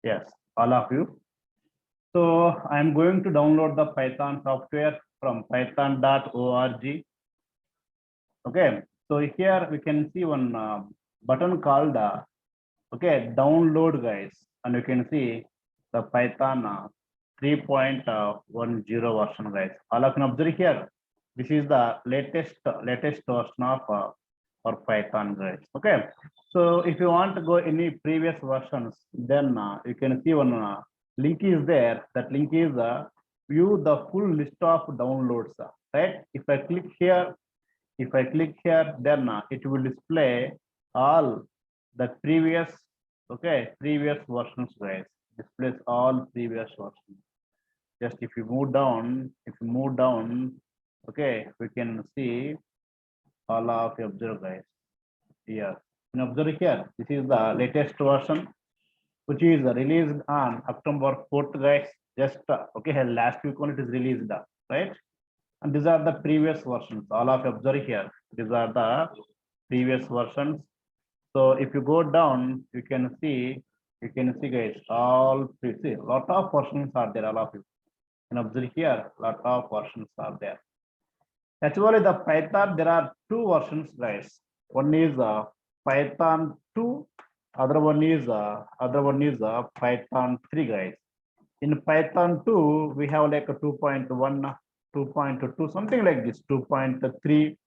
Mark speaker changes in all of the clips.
Speaker 1: Yes, all of you. So I'm going to download the Python software from python.org. Okay, so here we can see one button called okay, download guys, and you can see the Python 3.10 version guys. All of you can observe here. This is the latest version of for Python guys. Okay, so if you want to go any previous versions, then you can see one link is there. That link is view the full list of downloads. Right? If I click here, then it will display all the previous, okay, previous versions, guys. Displays all previous versions. Just if you move down, okay, we can see all of you observe, guys. Here, you can observe here. This is the latest version, which is released on October 4th, guys. Just okay, last week only it is released, right? And these are the previous versions. All of you observe here. These are the previous versions. So if you go down, you can see guys, all see a lot of versions are there. All of you can observe here, lot of versions are there. Actually, the Python there are two versions, guys. One is Python 2, other one is Python 3, guys. In Python 2, we have like a 2.1, 2.2, something like this, 2.3,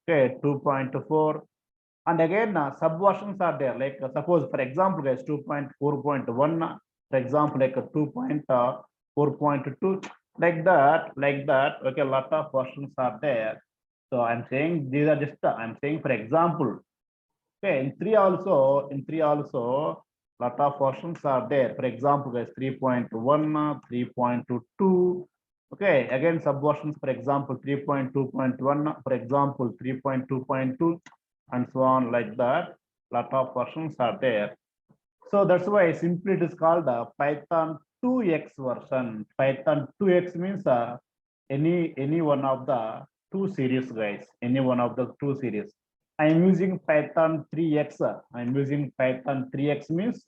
Speaker 1: okay, 2.4. And again, subversions are there. Like suppose, for example, guys, 2.4.1, for example, like 2.4.2, like that. Okay, a lot of versions are there. So I'm saying these are just, I'm saying for example, okay, in three also, lot of versions are there. For example, guys, 3.1, 3.22. Okay, again, subversions, for example, 3.2.1, for example, 3.2.2, and so on like that. Lot of versions are there. So that's why simply it is called Python 2x version. Python 2x means any one of the two series, guys. Any one of the two series. I'm using Python 3x. I'm using Python 3x means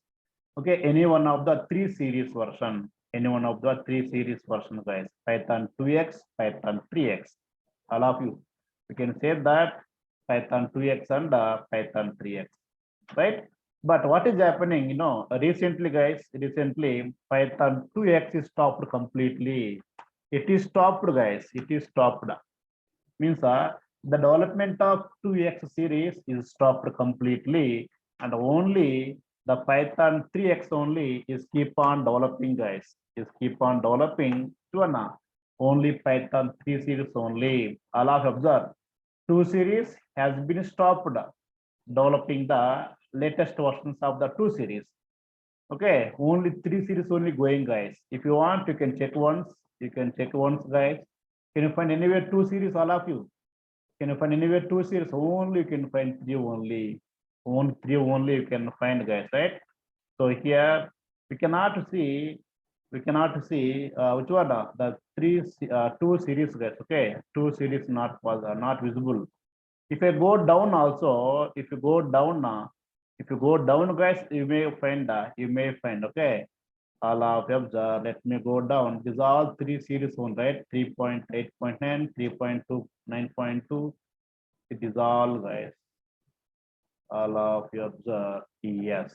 Speaker 1: okay, any one of the three series version. Any one of the three series version, guys. Python 2x, Python 3x. All of you. You can say that Python 2x and Python 3x, right? But what is happening, recently, guys, recently Python 2x is stopped completely. It is stopped, guys. It is stopped. Means the development of 2x series is stopped completely, and only the Python 3x only is keep on developing, guys. Is keep on developing to an only Python 3 series only. Allah observe 2 series has been stopped developing the latest versions of the 2 series. Okay, only 3 series only going, guys. If you want, you can check once. You can check once, guys. Can you find anywhere 2 series, all of you? Can you find anywhere 2 series? Only you can find 3 only. Only 3 only you can find, guys, right? So here we cannot see which one the three 2 series, guys. Okay, 2 series not visible. If I go down also, if you go down, guys, you may find, okay. All of them, let me go down. These are all three series one, right? 3.8.9, 3.29.2. It is all, guys. All of you observe. Yes.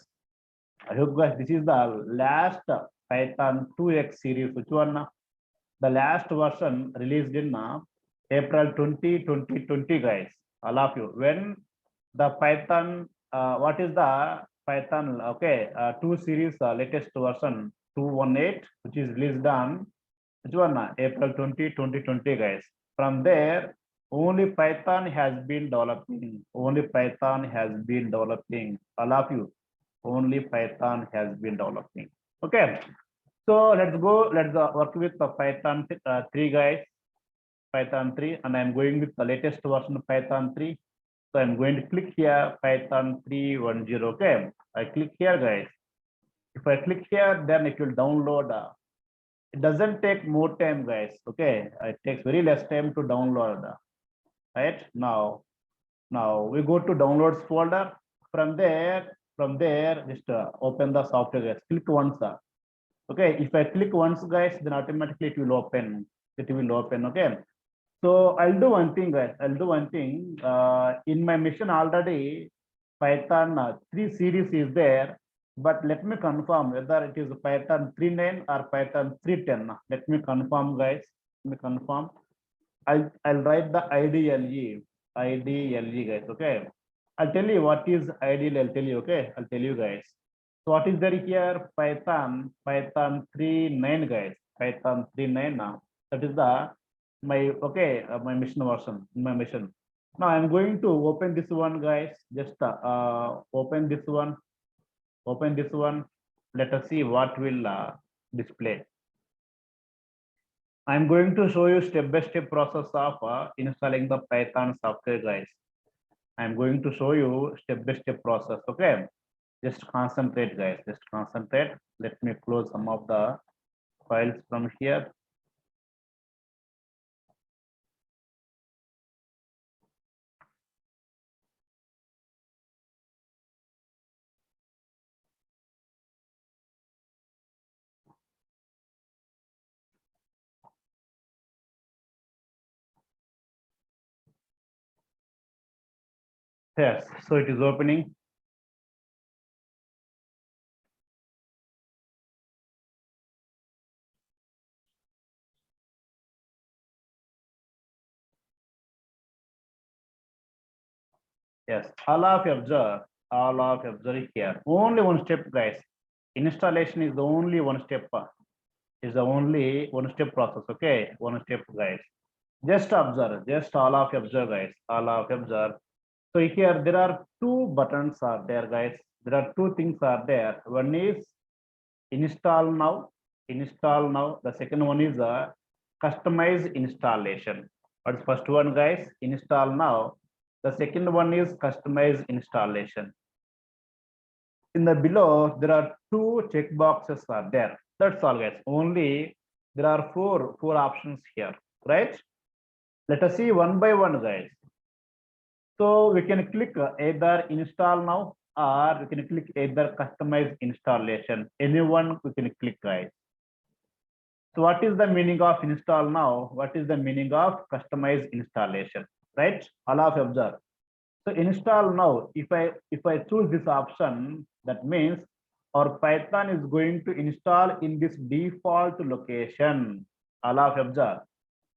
Speaker 1: I hope, guys, this is the last Python 2x series. Which one? The last version released in April 2020, guys. All of you. When the Python, what is the Python? Okay, 2 series latest version 218, which is released on which one? April 2020, guys. From there, only Python has been developing. Only Python has been developing. All of you, only Python has been developing. Okay. So let's go. Let's work with the Python 3, guys. Python 3, and I'm going with the latest version of Python 3. So I'm going to click here Python 3.10. Okay, I click here, guys. If I click here, then it will download. It doesn't take more time, guys. Okay, it takes very less time to download. Right now we go to downloads folder. From there, from there, just open the software, guys. Click once. Okay, if I click once, guys, then automatically it will open. It will open. Okay. So I'll do one thing, guys. I'll do one thing. In my mission already, Python 3 series is there, but let me confirm whether it is Python 3.9 or Python 3.10. Let me confirm, guys. Let me confirm. I'll write the IDLE, guys. Okay. I'll tell you what is IDLE. I'll tell you. Okay. I'll tell you, guys. So what is there here? Python 3.9, guys. Python 3.9 now. That is the my my mission version, my mission. Now I'm going to open this one, guys. Just open this one. Open this one. Let us see what will display. I'm going to show you step-by-step process of installing the Python software, guys. I'm going to show you step-by-step process. Okay. Just concentrate, guys. Just concentrate. Let me close some of the files from here. Yes, so it is opening. Yes, all of you observe here. Only one step, guys. Installation is the only one step. Is the only one step process. Okay, one step, guys. Just observe. Just all of you observe, guys. All of you observe. So here there are two buttons are there, guys. There are two things are there. One is install now. Install now. The second one is customize installation. What's first one, guys? Install now. The second one is customize installation. In the below, there are two check boxes are there. That's all, guys. Only there are four options here, right? Let us see one by one, guys. So we can click either install now or we can click either customize installation. Anyone we can click, guys. So what is the meaning of install now? What is the meaning of customize installation? Right? All of you observe. So install now. If I choose this option, that means our Python is going to install in this default location. All of you observe.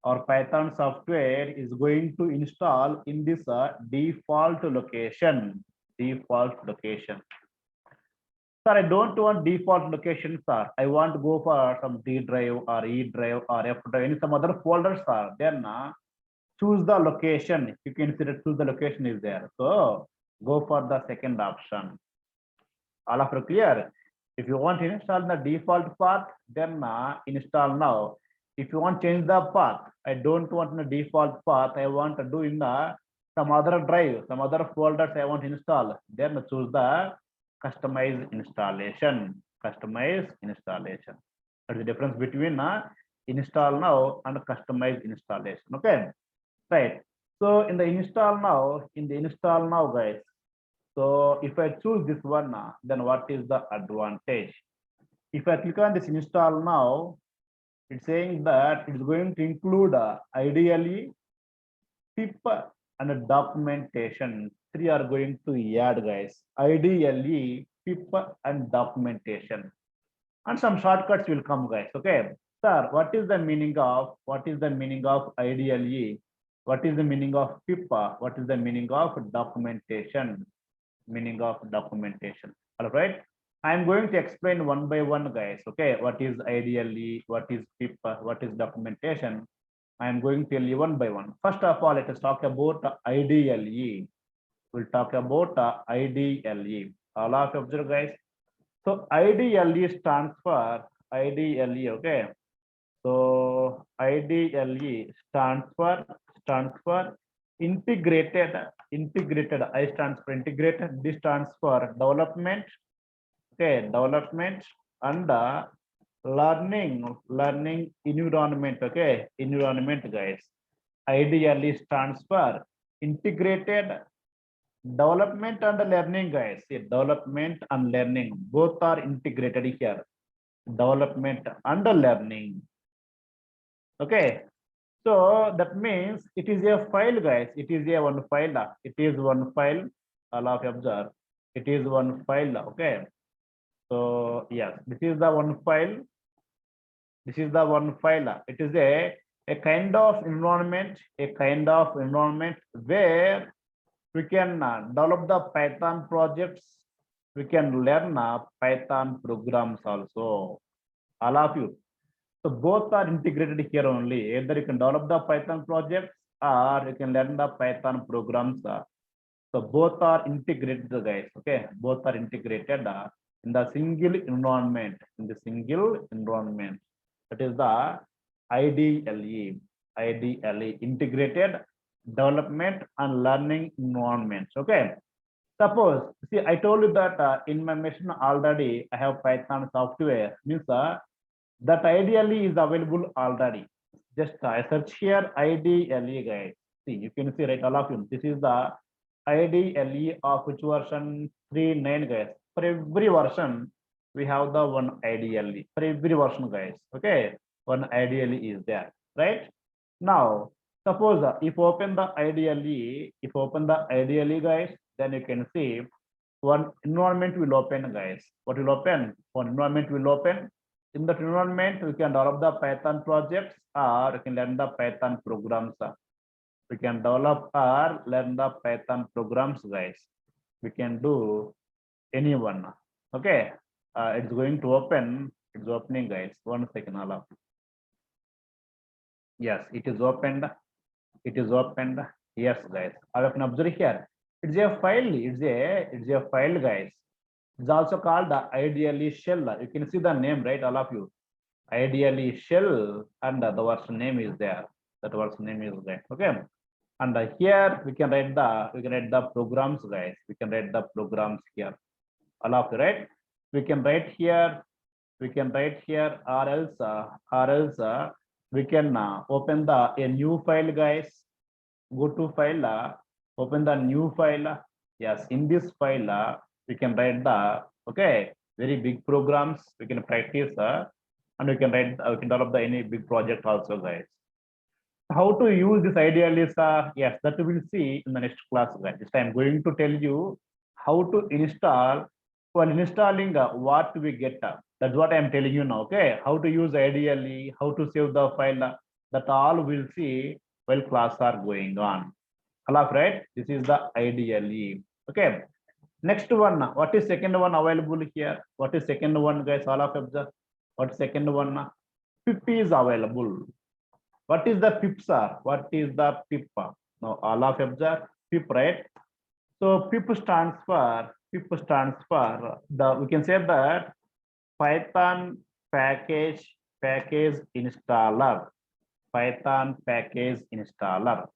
Speaker 1: Our Python software is going to install in this default location. Default location. Sir, I don't want default location, sir. I want to go for some D drive or E drive or F drive, any some other folders, sir. Then choose the location. You can see that choose the location is there. So go for the second option. All of you clear? If you want to install the default path, then install now. If you want to change the path, I don't want the default path. I want to do in the some other drive, some other folders I want to install. Then choose the customize installation. Customize installation. That's the difference between install now and customize installation. Okay, right. So in the install now, guys. So if I choose this one, then what is the advantage? If I click on this install now, it's saying that it's going to include IDLE, PIP, and a documentation. Three are going to add, guys. IDLE, PIP, and documentation. And some shortcuts will come, guys. Okay. Sir, what is the meaning of IDLE? What is the meaning of PIP? What is the meaning of documentation? Meaning of documentation. All right. I'm going to explain one by one, guys. Okay, what is IDLE, what is PIP, what is documentation? I'm going to tell you one by one. First of all, let us talk about IDLE. We'll talk about IDLE. All of you observe, guys. So IDLE stands for IDLE. Okay. So IDLE stands for integrated. I stands for integrated. This stands for development. Okay, development and learning environment. Okay, environment, guys. IDLE stands for integrated development and learning, guys. See, development and learning both are integrated here. Development and learning. Okay. So that means it is a file, guys. It is a one file. It is one file. All of you observe. It is one file. Okay. So yes, this is the one file. This is the one file. It is a kind of environment, where we can develop the Python projects. We can learn Python programs also. All of you. So both are integrated here only. Either you can develop the Python projects or you can learn the Python programs. So both are integrated, guys. Okay, both are integrated in the single environment. That is the IDLE, integrated development and learning environments. Okay. Suppose, see, I told you that in my machine already I have Python software. Means that ideally is available already. Just I search here IDLE, guys. See, you can see, right, all of you. This is the IDLE of which version? 3.9, guys. For every version, we have the one IDLE. For every version, guys. Okay, one IDLE is there, right? Now, suppose if open the IDLE, guys, then you can see one environment will open, guys. What will open? One environment will open. In that environment, we can develop the Python projects or we can learn the Python programs. We can develop or learn the Python programs, guys. We can do any one. Okay, it's going to open. It's opening, guys. 1 second, all of you. Yes, it is opened. It is opened. Yes, guys. I can observe here. It's a file. It's a file, guys. It's also called the IDLE shell. You can see the name, right, all of you. IDLE shell, and the version name is there. That version name is there. Okay. And here we can write the programs, guys. We can write the programs here. All of you, right? We can write here. Or else we can open a new file, guys. Go to file, open the new file. Yes, in this file, we can write the very big programs. We can practice and we can develop the any big project also, guys. How to use this ideally is yes, that we will see in the next class, guys. This time I'm going to tell you how to install. While installing, what we get. That's what I'm telling you now. Okay, how to use IDLE, how to save the file. That all we'll see while class are going on. Hello, right? This is the IDLE. Okay. Next one. What is second one available here? What is second one, guys? All of observe. What second one? pip is available. What is the pip, sir? What is the pip? Now all of observe pip, right? So pip stands for the, we can say that Python package installer. Python package installer.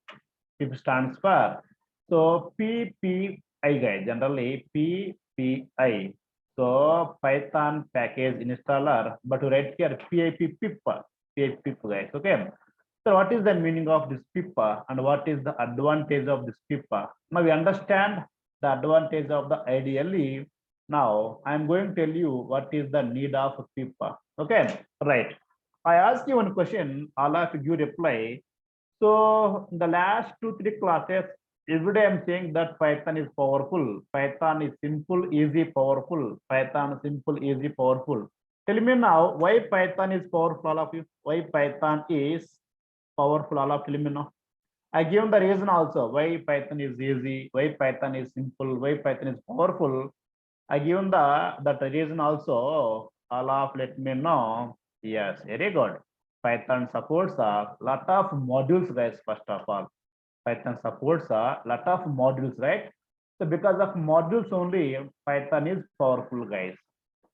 Speaker 1: Pip stands for, so PPI, guys, generally PPI. So Python package installer, but to write here PIP pip, guys. Okay. So what is the meaning of this pip and what is the advantage of this pip? Now we understand the advantage of the IDLE. Now I'm going to tell you what is the need of pip. Okay, right. I ask you one question, all of you reply. So in the last 2-3 classes, every day I'm saying that Python is powerful. Python is simple, easy, powerful. Python simple, easy, powerful. Tell me now why Python is powerful, all of you. Why Python is powerful, all of you, let me know. I give the reason also why Python is easy, why Python is simple, why Python is powerful. I given that reason also. All of let me know. Yes, very good. Python supports a lot of modules, guys. First of all, Python supports a lot of modules, right? So because of modules only, Python is powerful, guys.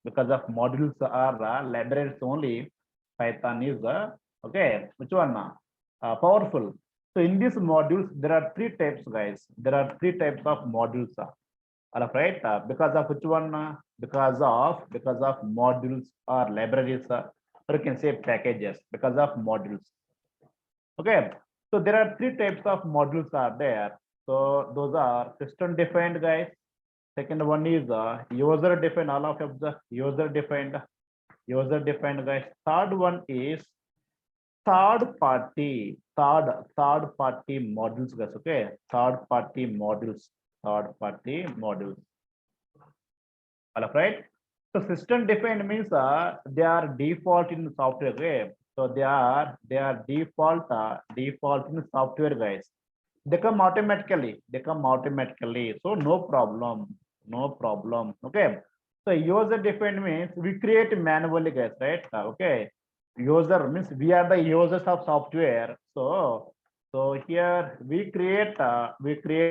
Speaker 1: Because of modules are libraries only, Python is okay. Which one? Powerful. So in these modules, there are 3 types, guys. There are 3 types of modules. All right. Because of which one? Because of modules or libraries, or you can say packages. Because of modules. Okay. So there are 3 types of modules are there. So those are system defined, guys. Second one is user defined. All of you observe user defined. User defined, guys. Third one is third party modules, guys. Okay, third party modules. All right. So system defined means they are default in software. Okay, so they are default in software, guys. They come automatically. So no problem. Okay. So user defined means we create manually, guys, right? Okay. User means we are the users of software. So here we create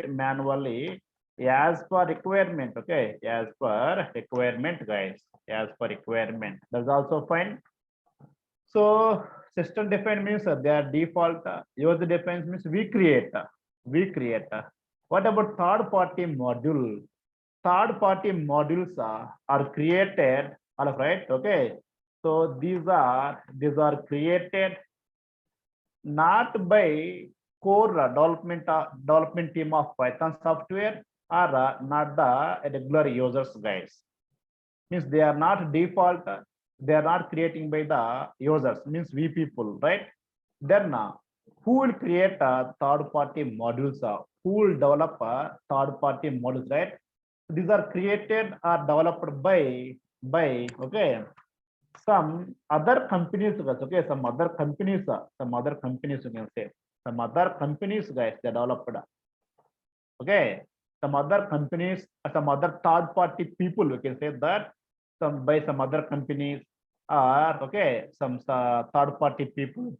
Speaker 1: manually as per requirement. Okay, as per requirement, guys. As per requirement. That's also fine. So system defined means their default. User defined means we create. What about third party module? Third party modules are created. All right. Okay. So these are created not by core development team of Python software or not the regular users, guys. Means they are not default, they are not creating by the users, means we people, right? Then who will create third party modules, who will develop third party modules, right? These are created or developed by okay, some other companies, guys. Okay, some other companies you can say, some other companies, guys, they developed. Okay, some other companies, some other third party people, we can say that, some other companies are okay, some third party people.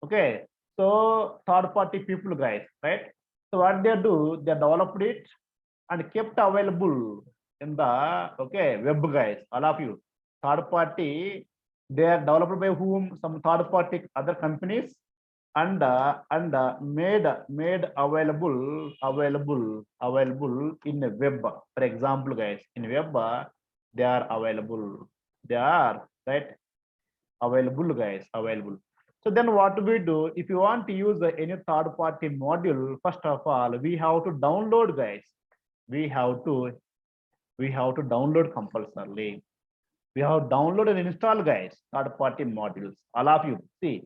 Speaker 1: Okay, so third party people, guys, right? So what they do, they developed it and kept available in the okay web, guys. All of you, third party, they are developed by whom? Some third party other companies, and made available in the web. For example, guys, in web they are available. They are right available, guys, available. So then what we do, if you want to use any third party module, first of all we have to download, guys. we have to we have to download compulsorily. We have download and install, guys, third party modules. All of you see,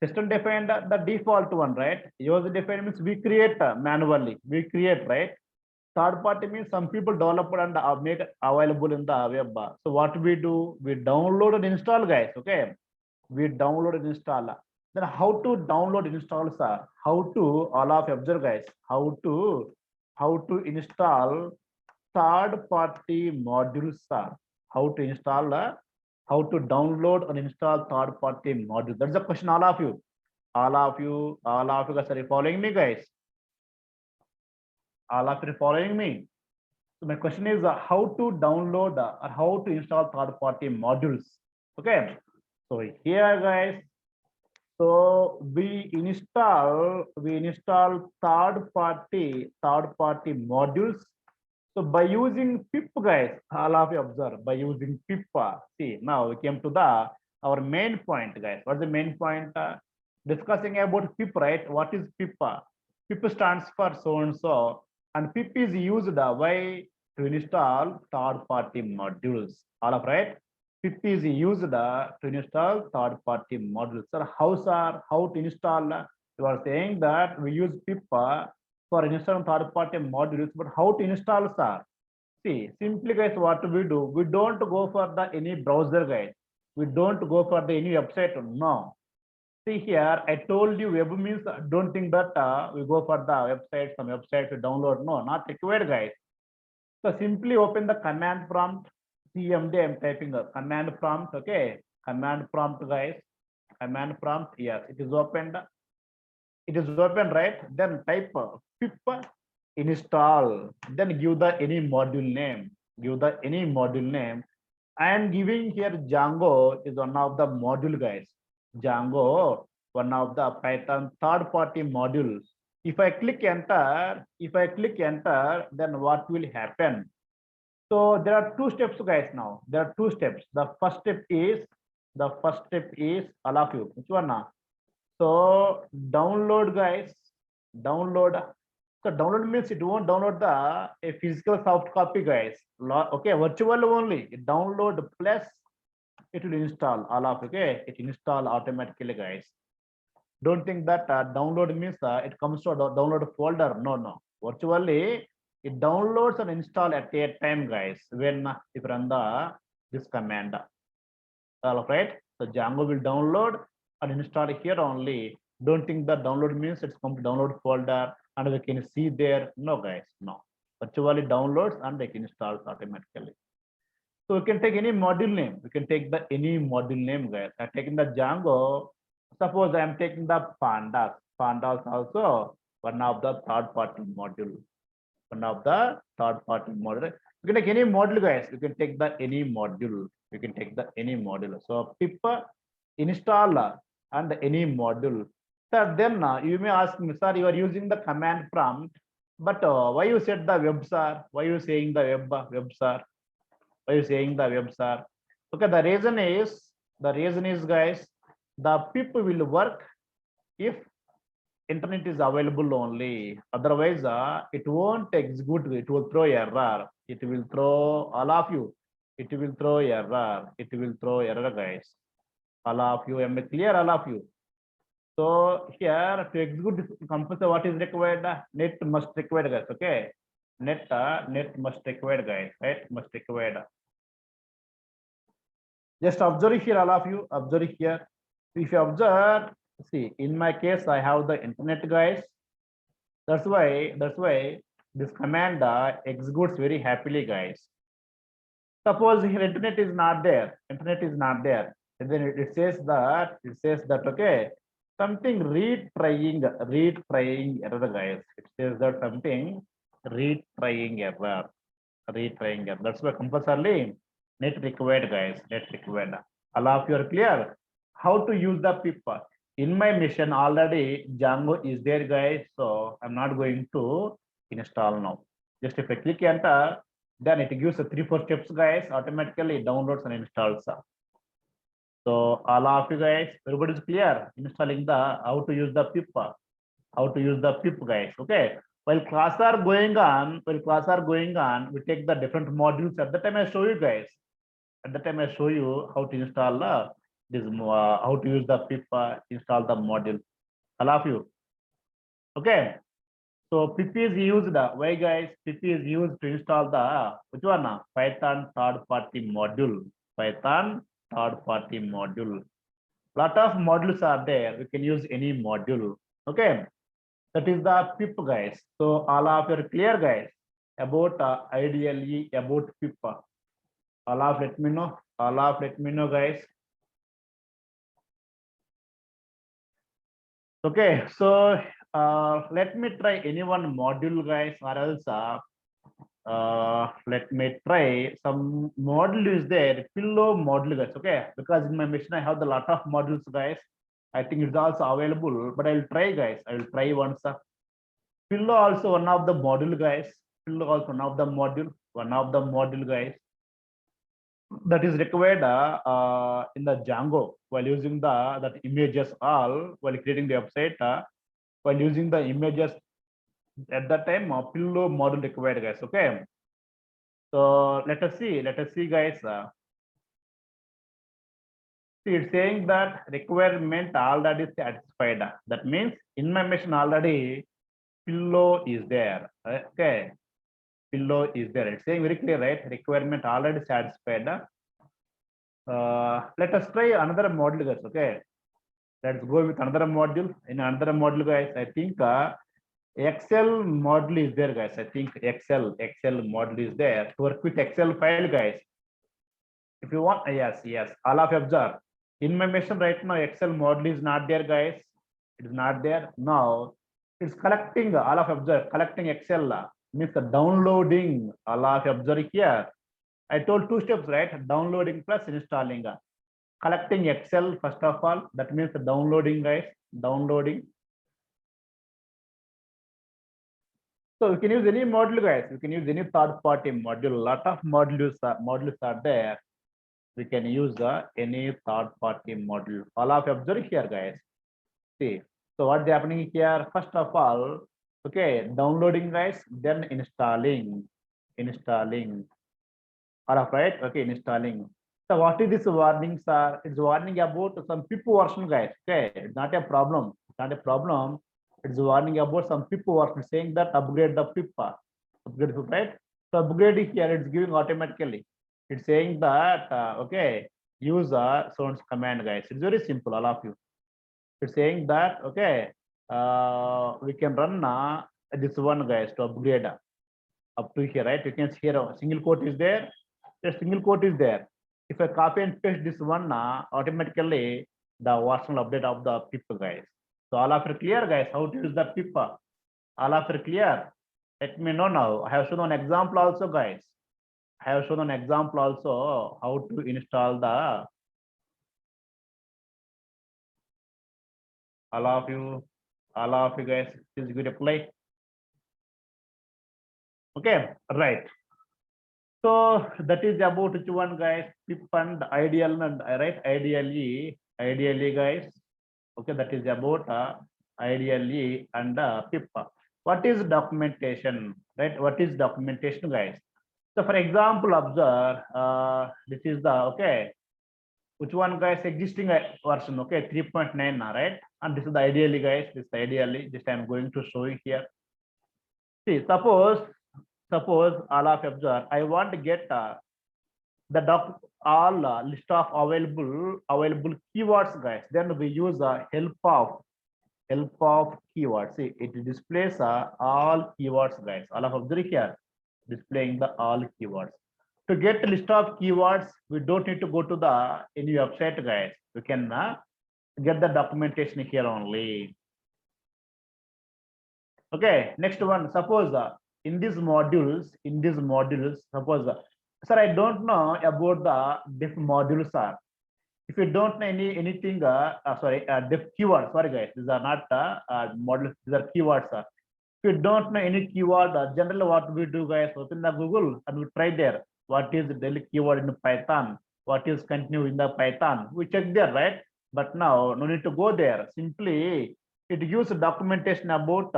Speaker 1: system defined the default one, right? User defined means we create manually, we create, right? Third party means some people develop and make it available in the web. So what we do, we download and install, guys. Okay, we download and install. Then how to download and install, sir? How to, all of you observe, guys, how to install third party modules, sir? How to install how to download and install third party module? That's the question, all of you. All of you guys, are you following me, guys? All of you are following me? So my question is how to download or how to install third party modules. Okay, so here, guys, so we install third party modules. So by using pip, guys, all of you observe, by using pip, see, now we came to the our main point, guys. What's the main point? Discussing about pip, right? What is pip? Pip stands for so and so, and pip is used why? To install third party modules. All of right. Pip is used to install third party modules. Sir, how to install? You are saying that we use pip for installing third party modules, but how to install, sir? See, simply, guys, what we do, we don't go for the any browser, guys. We don't go for the any website. No. See here, I told you web means don't think that we go for the website, some website to download. No, not required, guys. So simply open the command prompt. CMD, I'm typing a command prompt. Okay, command prompt, guys. Command prompt. Yes, it is opened. It is open, right? Then type pip install. Then give the any module name. Give the any module name. I am giving here Django is one of the module, guys. Django, one of the Python third party modules. If I click enter, then what will happen? So there are two steps, guys. Now there are two steps. The first step is all of you. Which one now? So download, guys. Download. So download means it won't download a physical soft copy, guys. Okay, virtual only. Download plus it will install all of, okay. It install automatically, guys. Don't think that download means it comes to a download folder. No, no. Virtually, it downloads and install at a time, guys. When if run this command, all right. So Django will download and install here only. Don't think that download means it's come to download folder and we can see there. No, guys, no. Virtually downloads and they can install automatically. So we can take any module name. We can take the any module name, guys. I'm taking the Django. Suppose I'm taking the pandas. Pandas also one of the third-party module. One of the third-party module. You can take any module, guys. You can take the any module. You can take the any module. So pip install and any module. Sir, then you may ask me, sir, you are using the command prompt, but why you said the web, sir? Why you saying the web, sir? Why you saying the web, sir? Okay, the reason is, guys, the pip will work if internet is available only. Otherwise, it won't execute. It will throw error. It will throw all of you. It will throw error. It will throw error, guys. All of you. Am I clear? All of you. So here to execute this compulsory, what is required? Net must required, guys. Okay. Net must required, guys. Right? Must required. Just observe here, all of you. Observe here. If you observe, see, in my case, I have the internet, guys. That's why this command executes very happily, guys. Suppose here internet is not there. Internet is not there. And then it says that okay, something retrying error, guys. It says that something retrying error. That's why compulsorily net required, guys. Net required. All of you are clear how to use the pip. In my mission already Django is there, guys. So I'm not going to install now. Just if I click enter, then it gives 3-4 steps, guys. Automatically downloads and installs. So all of you guys, everybody is clear installing the how to use the pip, guys. Okay. While class are going on, we take the different modules. At the time I show you, guys. At the time I show you how to install this, how to use the pip, install the module. All of you. Okay. So pip is used. Why, guys? Pip is used to install the which one? Python third-party module. Python third-party module. Lot of modules are there. We can use any module. Okay. That is the pip, guys. So all of you are clear, guys, about ideally about pip. All of let me know. All of let me know, guys. Okay, so let me try any one module, guys, or else let me try some module is there. Pillow module, guys. Okay, because in my mission I have the lot of modules, guys. I think it's also available, but I'll try, guys. I will try once. Pillow also one of the module, guys. Pillow also one of the module, guys. That is required in the Django while using that images all while creating the website. While using the images at that time, pillow module required, guys. Okay. So let us see, guys. See, it's saying that requirement already satisfied. That means in my machine already pillow is there. Okay. Pillow is there. It's saying very clear, right? Requirement already satisfied. Let us try another module, guys. Okay. Let's go with another module. In another module, guys, I think Excel module is there, guys. I think Excel module is there to work with Excel file, guys. If you want, yes. All of you observe. In my machine right now, Excel module is not there, guys. It is not there. Now it's collecting. All of you observe. Collecting Excel means the downloading. All of you observe here. I told 2 steps, right? Downloading plus installing. Collecting Excel first of all. That means the downloading, guys. Downloading. So you can use any module, guys. You can use any third-party module. A lot of modules are there. We can use any third-party module. All of you observe here, guys. See, So what's happening here? First of all, okay, downloading guys, then installing. All of right, okay, installing. So what is this warning, sir? It's warning about some PIP version, guys. Okay, it's not a problem. It's not a problem. It's warning about some PIP version, saying that upgrade the PIP, upgrade PIP, right? So upgrade here, it's giving automatically. It's saying that okay, use sounds command, guys. It's very simple, all of you. It's saying that okay, we can run this one, guys, to upgrade up to here, right? You can see here a single quote is there. A single quote is there. If I copy and paste this one, automatically the versional update of the pip, guys. So all of you clear, guys, how to use the pip? All of you clear? Let me know now. I have shown an example also, guys. I have shown an example also how to install the all of you guys, please give a play. Okay, right. So that is about which one, guys? PIP and ideal and right? Ideally, guys. Okay, that is about ideally and PIP. What is documentation, right? What is documentation, guys? So for example, observe this is the okay. Which one, guys? Existing version, okay, 3.9, right? And this is the ideally, guys. This is ideally. This I'm going to show you here. See, suppose all of observe. I want to get the all list of available keywords, guys. Then we use help of keywords. See, it displays all keywords, guys. All of observe here, displaying the all keywords. To get a list of keywords, we don't need to go to the any website, guys. We can get the documentation here only. Okay, next one. Suppose in these modules, suppose, sir, I don't know about the diff modules, sir. If you don't know anything, diff keywords. Sorry, guys, these are not modules. These are keywords, sir. If you don't know any keyword, generally what we do, guys, open the Google and we try there. What is the daily keyword in Python? What is continue in the Python? We check there, right? But now no need to go there. Simply it gives documentation about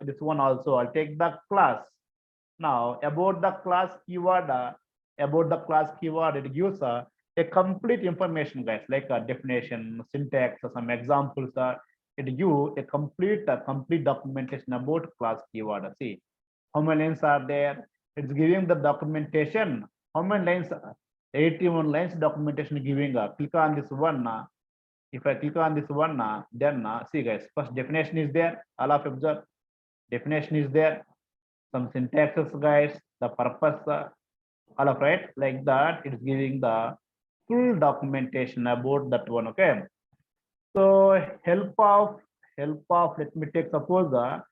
Speaker 1: this one also. I'll take the class. Now about the class keyword, it gives a complete information, guys, like a definition, syntax, some examples. It gives a complete documentation about class keyword. See how many lines are there. It's giving the documentation. How many lines? 81 lines documentation giving. Click on this one. If I click on this one, then see, guys, first definition is there. All of observe. Definition is there. Some syntaxes, guys. The purpose. All of right, like that. It's giving the full documentation about that one. Okay. So help of let me take suppose the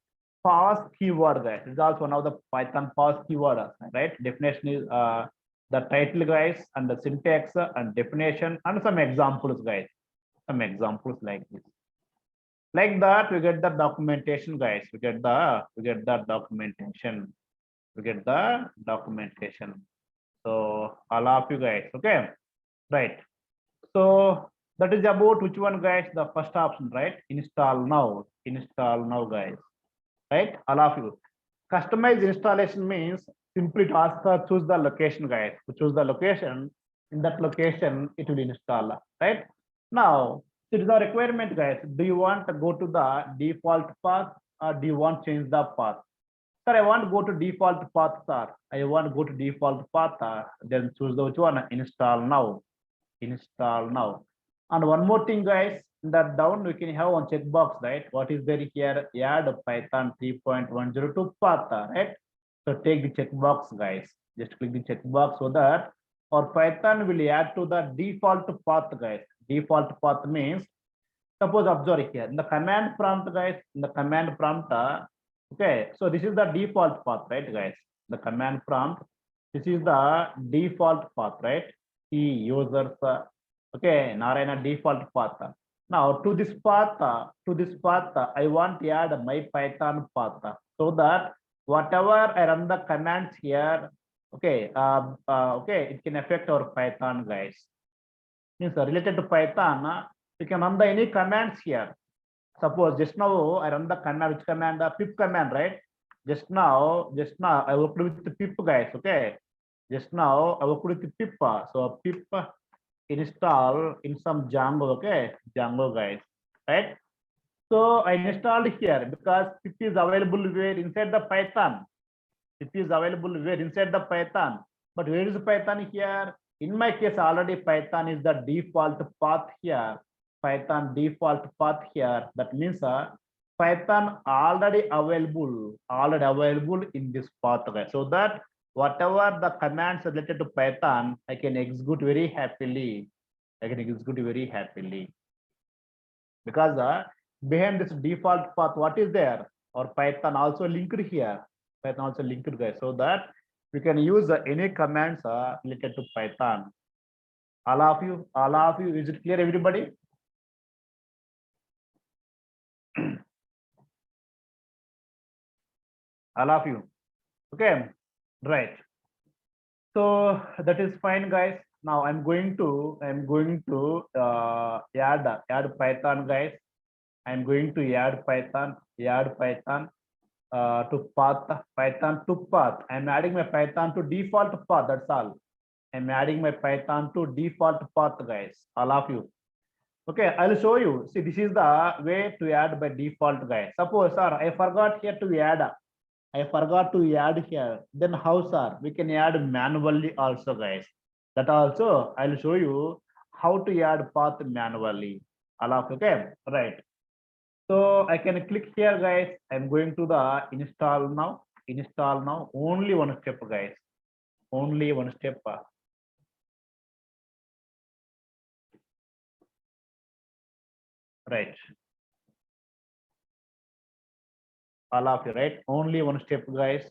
Speaker 1: parse keyword, guys. This is also one of the Python parse keyword, right? Definition is the title, guys, and the syntax and definition and some examples, guys. Some examples like this. Like that, we get the documentation, guys. We get the documentation. So all of you guys, okay, right? So that is about which one, guys? The first option, right? Install now, guys, right? All of you. Customize installation means simply to ask choose the location, guys. To choose the location, in that location it will install, right? Now it is a requirement, guys. Do you want to go to the default path or do you want to change the path? Sir, I want to go to default path, sir. I want to go to default path. Then choose the which one? Install now. Install now. And one more thing, guys, in that down we can have one checkbox, right? What is there here? Add Python 3.10 to path, right? So take the checkbox, guys. Just click the checkbox so that our Python will add to the default path, guys. Default path means, suppose observe here in the command prompt, guys. In the command prompt, okay. So this is the default path, right, guys? The command prompt. This is the default path, right? Key users. Okay, Narayana default path. Now to this path, I want to add my Python path so that whatever I run the commands here, okay, okay, it can affect our Python, guys. Means related to Python, you can run the any commands here. Suppose just now I run the command, which command? The pip command, right? Just now I worked with the pip, guys. Okay. Just now I worked with the pip. So pip install in some Django. Okay, Django, guys. Right. So I installed here because pip is available where inside the Python. Pip is available where inside the Python. But where is Python here? In my case, already Python is the default path here. Python default path here. That means Python already available in this path. Okay? So that whatever the commands related to Python, I can execute very happily. Because behind this default path, what is there? Or Python also linked here. Python also linked, guys, so that we can use any commands related to Python. All of you, is it clear, everybody? All of you, okay, right. So that is fine, guys. Now I'm going to add Python, guys. I'm going to add Python to path, Python to path. I'm adding my Python to default path. That's all. I'm adding my Python to default path, guys. All of you. Okay, I'll show you. See, this is the way to add by default, guys. Suppose, sir, I forgot here to add. I forgot to add here. Then how, sir? We can add manually also, guys. That also I'll show you how to add path manually. All of you, okay, right. So I can click here, guys. I'm going to the install now. Install now. Only one step, guys. Only one step. Right. All of you, right? Only one step, guys.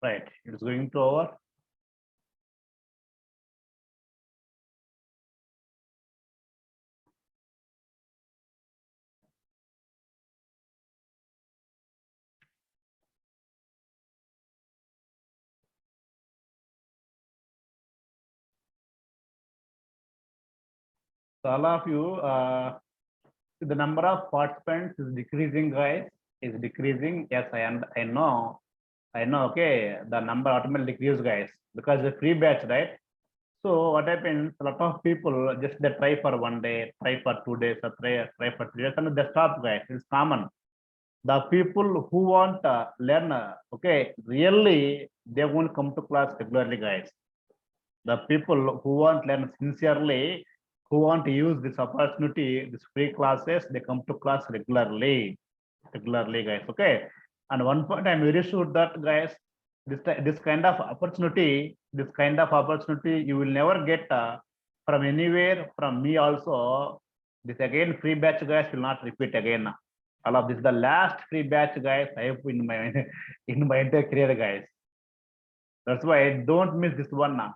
Speaker 1: Right. It's going to over. So all of you, the number of participants is decreasing, guys. Is decreasing. Yes, I know. I know. Okay, the number automatically decrease, guys, because the free batch, right? So what happens? A lot of people just they try for 1 day, try for 2 days, or try for 3 days, and they stop, guys. It's common. The people who want to learn, okay, really they won't come to class regularly, guys. The people who want to learn sincerely, who want to use this opportunity, this free classes, they come to class regularly, guys. Okay. And one point I'm very sure that, guys, this kind of opportunity, you will never get from anywhere, from me also. This again free batch, guys, will not repeat again. All of this, the last free batch, guys, I have in my in my entire career, guys. That's why don't miss this one now.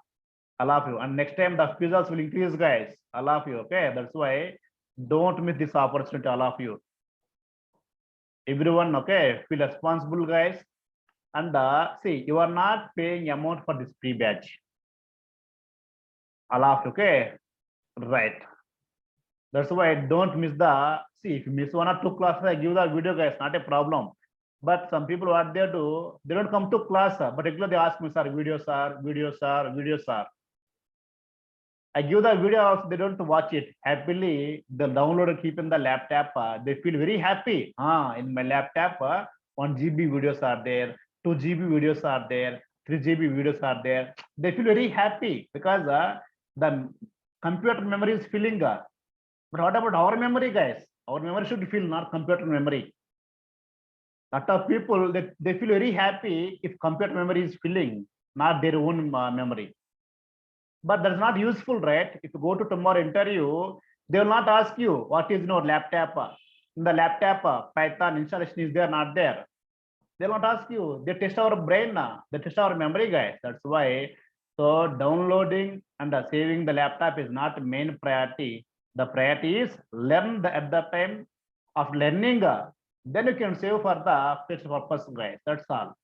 Speaker 1: I love you. And next time the fees will increase, guys. I love you. Okay. That's why don't miss this opportunity. I love you. Everyone, okay, feel responsible, guys. And see, you are not paying amount for this free batch. I love you. Okay. Right. That's why don't miss the, see, if you miss one or two classes, I give the video, guys, not a problem. But some people, what they do, they don't come to class, but regularly they ask me, sir, videos are. I give the video also, they don't watch it. Happily, the download keep in the laptop. They feel very happy. In my laptop, 1 GB videos are there, 2 GB videos are there, 3 GB videos are there. They feel very happy because the computer memory is filling. But what about our memory, guys? Our memory should fill, not computer memory. Lot of people, they feel very happy if computer memory is filling, not their own memory. But that's not useful, right? If you go to tomorrow interview, they will not ask you what is your laptop. In the laptop, Python installation is there, not there. They will not ask you. They test our brain, they test our memory, guys. That's why. So downloading and saving the laptop is not main priority. The priority is learn at the time of learning. Then you can save for the future purpose, guys. That's all.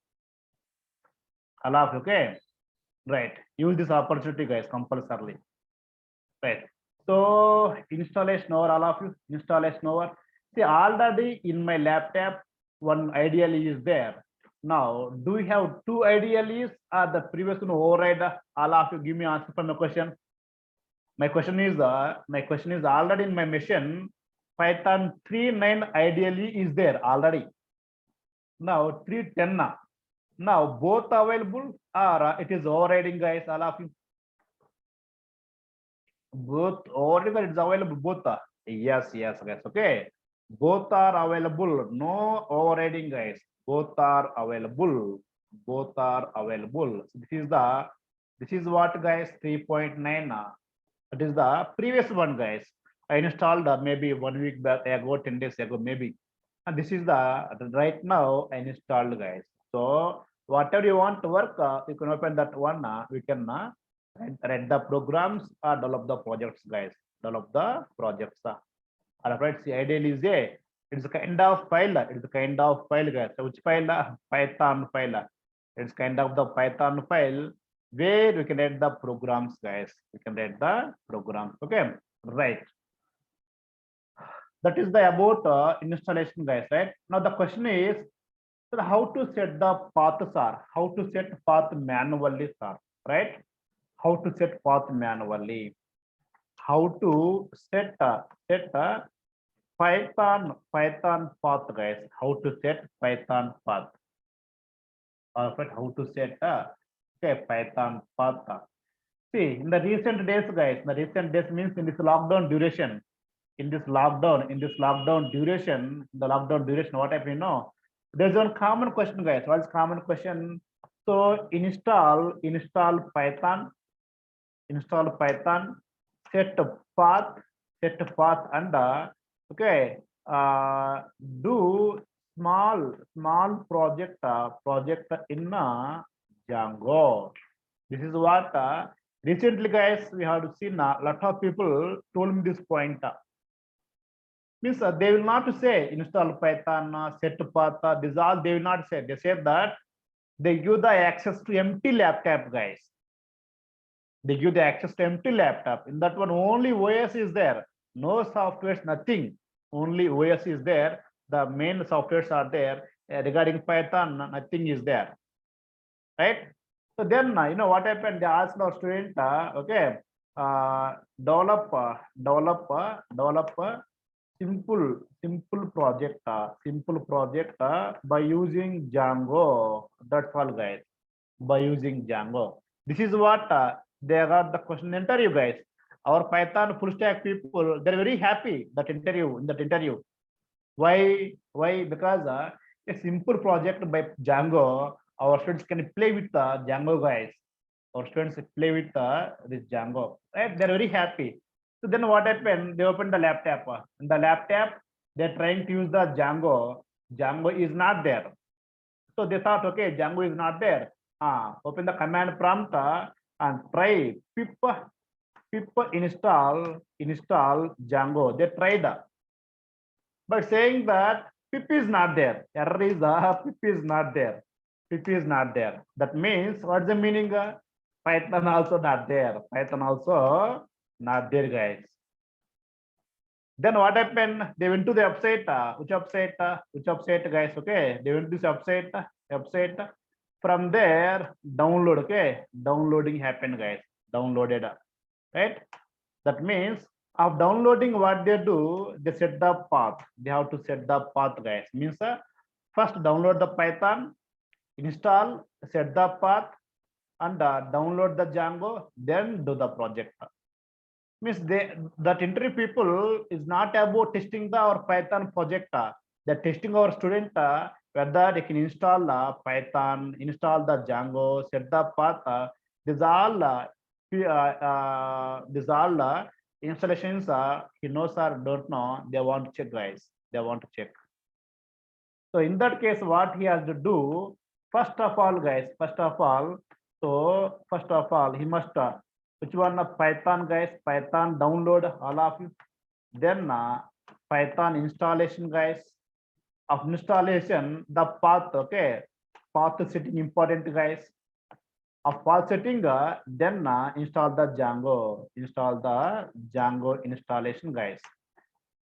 Speaker 1: Allah, okay. Right. Use this opportunity, guys, compulsorily. Right. So installation over, all of you. Installation over. See, already in my laptop, one IDLE is there. Now, do we have two IDLEs or the previous one override? All of you give me answer for my question. My question is already in my machine, Python 3.9 IDLE is there already. Now 3.10 now. Now both available or it is overriding, guys, all of you. Both overriding, it's available both. Yes, guys. Okay. Both are available. No overriding, guys. Both are available. Both are available. So this is what, guys, 3.9. It is the previous one, guys. I installed maybe 1 week back ago, 10 days ago, maybe. And this is the right now I installed, guys. So whatever you want to work, you can open that one. We can read the programs or develop the projects, guys. Develop the projects. All right. See, ideally is a it's a kind of file. It's a kind of file, guys. So which file? Python file. It's kind of the Python file where we can read the programs, guys. We can read the programs. Okay. Right. That is the about installation, guys. Right. Now the question is, so how to set the paths are? How to set path manually, sir? Right? How to set path manually? How to set Python path, guys? How to set Python path? Alright, how to set okay, Python path? See, in the recent days, guys. The recent days means in this lockdown duration. In this lockdown duration, what happened? No, there's one common question, guys. What's common question? So install Python, set path, and okay, do small project in Django. This is what recently, guys, we have seen a lot of people told me this point. Means they will not say install Python, set path, this all they will not say. They say that they give the access to empty laptop, guys. They give the access to empty laptop. In that one, only OS is there. No softwares, nothing. Only OS is there. The main softwares are there. Regarding Python, nothing is there. Right? So then, you know what happened? They asked our student, okay, develop simple project by using Django. That's all, guys. By using Django. This is what they got the question interview, guys. Our Python full stack people, they're very happy that interview in that interview. Why? Why? Because a simple project by Django, our students can play with the Django, guys. Our students play with this Django, right? They're very happy. So then what happened? They opened the laptop. In the laptop, they're trying to use the Django. Django is not there. So they thought, okay, Django is not there. Open the command prompt and try pip install Django. They tried, but saying that pip is not there. Error is pip is not there. Pip is not there. That means what's the meaning? Python also not there. Python also not there, guys. Then what happened? They went to the website. Which website? Which website, guys? Okay, they went to this website. Website. From there, download. Okay, downloading happened, guys. Downloaded. Right. That means of downloading, what they do, they set the path. They have to set the path, guys. Means first download the Python, install, set the path, and download the Django, then do the project. Means that interview people is not about testing the our Python project. They're testing our student whether they can install Python, install the Django, set the path. These all installations he knows or don't know. They want to check, guys. They want to check. So in that case, what he has to do, first of all, guys, first of all, he must which one Python, guys? Python download all of you. Then Python installation, guys. Of installation, the path, okay, path setting important, guys. Of path setting, then install the Django. Install the Django installation, guys.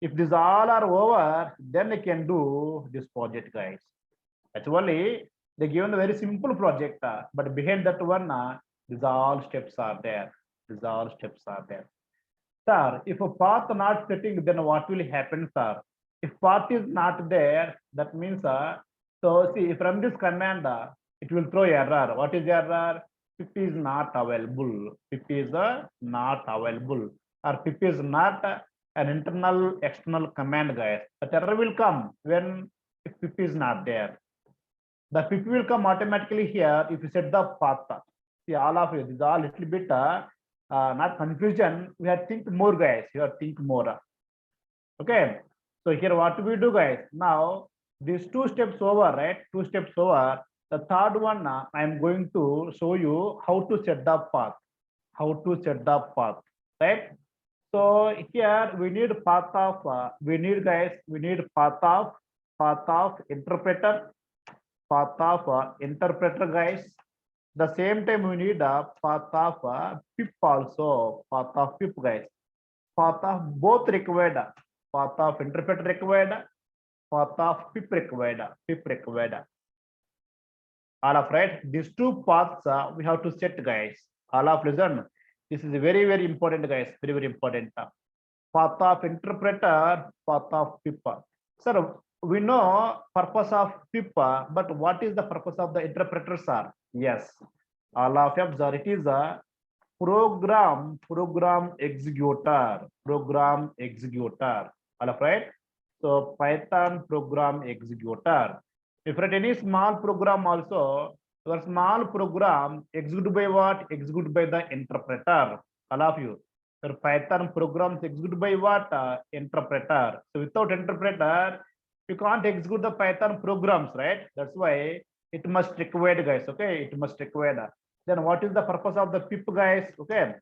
Speaker 1: If these all are over, then you can do this project, guys. Actually, they given a very simple project, but behind that one, these all steps are there. These all steps are there. Sir, if a path not setting, then what will happen, sir? If path is not there, that means, so see, from this command, it will throw error. What is error? Pip is not available. Pip is not available. Or pip is not an internal external command, guys. That error will come when if pip is not there. The pip will come automatically here if you set the path. See, all of you, this is all little bit not confusion. We have to think more, guys. You have to think more. Okay. So here what we do, guys? Now these two steps over, right? Two steps over. The third one, I am going to show you how to set the path. How to set the path, right? So here we need path of we need path of interpreter, guys. The same time we need a path of pip also, path of pip, guys. Path of both required, path of interpreter required, path of pip required. All of right. These two paths we have to set, guys. All of listen. This is very, very important, guys. Very, very important. Path of interpreter, path of pip. Sir, we know purpose of pip, but what is the purpose of the interpreter, sir? Yes. All of you observe, it is a program executor. All of right. So Python program executor. If at any small program also, your small program executed by what? Executed by the interpreter. All of you. Your Python programs executed by what? Interpreter. So without interpreter, you can't execute the Python programs, right? That's why it must required, guys. Okay, it must required. Then what is the purpose of the pip, guys? Okay.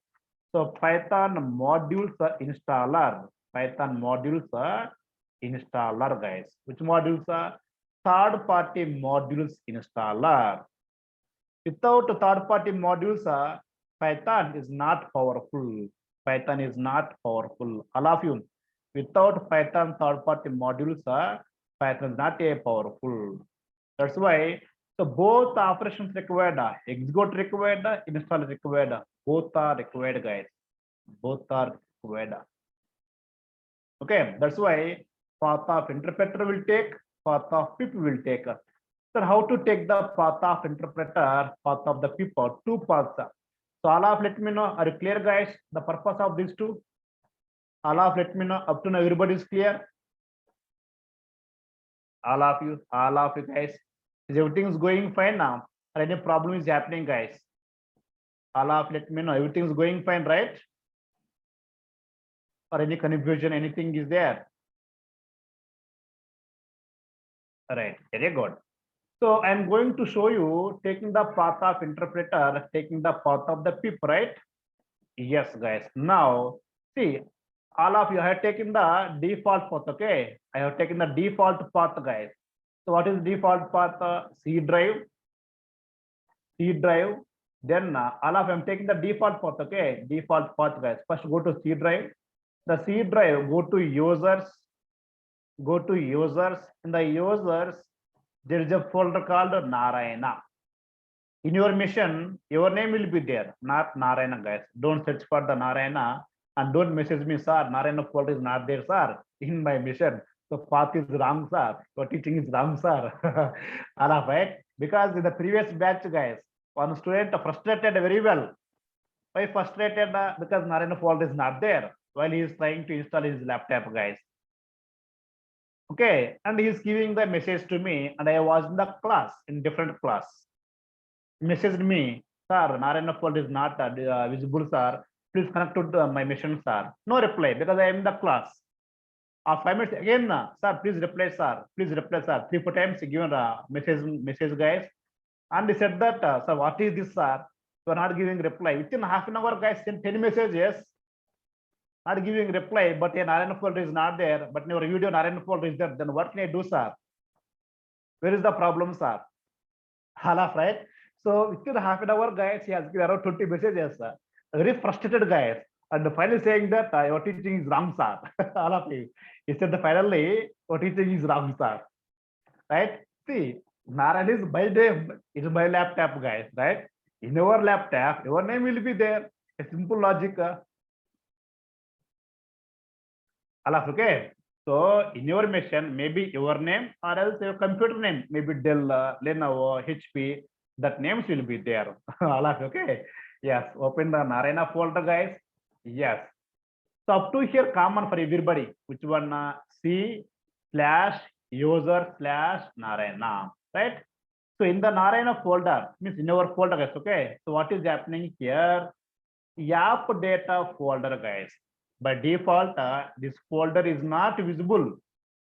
Speaker 1: So Python modules installer. Python modules installer, guys. Which modules are? Third-party modules installer. Without third-party modules, Python is not powerful. Python is not powerful. All of you, without Python third-party modules, Python is not a powerful. That's why, so both operations required, execute required, install required. Both are required, guys. Both are required. Okay, that's why path of interpreter will take, path of pip will take. So how to take the path of interpreter, path of the pip, or two paths. So all of let me know, are you clear guys, the purpose of these two? All of let me know, up to now everybody is clear? All of you guys, is everything is going fine now, or any problem is happening guys? All of let me know, everything is going fine, right? Or any confusion, anything is there? Right, very good. So I'm going to show you taking the path of interpreter, taking the path of the pip, right? Yes, guys. Now, see, all of you have taken the default path, okay? I have taken the default path, guys. So what is default path? C drive. Then all of them taking the default path, okay? Default path, guys. First go to C drive. The C drive, go to users. In the users, there is a folder called Narayana. In your mission, your name will be there, not Narayana, guys. Don't search for the Narayana and don't message me, sir. Narayana folder is not there, sir, in my mission. So path is wrong, sir. Your teaching is wrong, sir. All of it. Because in the previous batch, guys, one student frustrated very well. Why frustrated? Because Narayana folder is not there while he is trying to install his laptop, guys. Okay, and he is giving the message to me, and I was in the class, in different class. Messaged me, sir, Narayana folder is not visible, sir. Please connect to my mission, sir. No reply because I am in the class. After 5 minutes again, sir, please reply, sir. Please reply, sir. 3-4 times given message, guys. And he said that, sir, what is this, sir? You are not giving reply. Within half an hour, guys, send 10 messages. Not giving reply, but a Narayana folder is not there. But in your video, Narayana folder is there. Then what can I do, sir? Where is the problem, sir? Half, right? So within half an hour, guys, he has given around 20 messages. Very frustrated, guys. And finally saying that your teaching is wrong, sir. All of you. He said that finally, your teaching is wrong, sir. Right? See, Narayan is my name. It's my laptop, guys. Right? In your laptop, your name will be there. A simple logic. All of okay. So in your mission, maybe your name or else your computer name, maybe Dell, Lenovo, HP, that names will be there. All of okay. Yes, open the Narayana folder, guys. Yes. So up to here, common for everybody. Which one? C/user/Narayana, right? So in the Narayana folder, means in our folder, guys. Okay. So what is happening here? App data folder, guys. By default, this folder is not visible.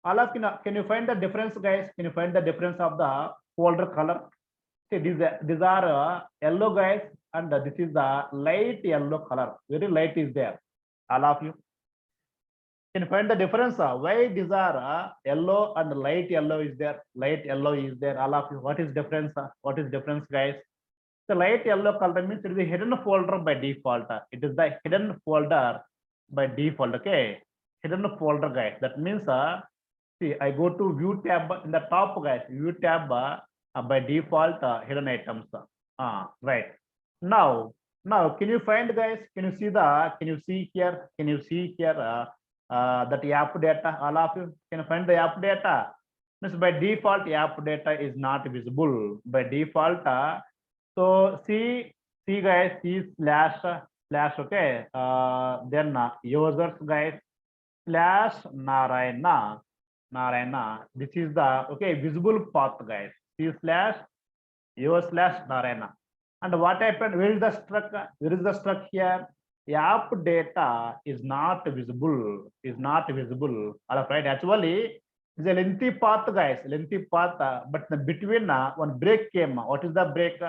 Speaker 1: All of you, can you find the difference, guys? Can you find the difference of the folder color? See, these are yellow, guys, and this is the light yellow color. Very light is there. All of you can you find the difference. Why these are yellow and light yellow is there? Light yellow is there. All of you, what is difference? What is difference, guys? The light yellow color means it is a hidden folder by default. It is the hidden folder by default. Okay, hidden folder, guys. That means see, I go to view tab in the top, guys. View tab by default hidden items. Right. Now can you find, guys? Can you see here? Can you see here that app data? All of you can you find the app data? Means by default app data is not visible by default. So see guys, C// okay. Then users, guys, /Narayana. This is the okay visible path, guys. C/U/Narayana. And what happened? Where is the struct? Where is the struct here? App data is not visible. All right. Actually, it's a lengthy path, guys. Lengthy path. But between one break came. What is the break?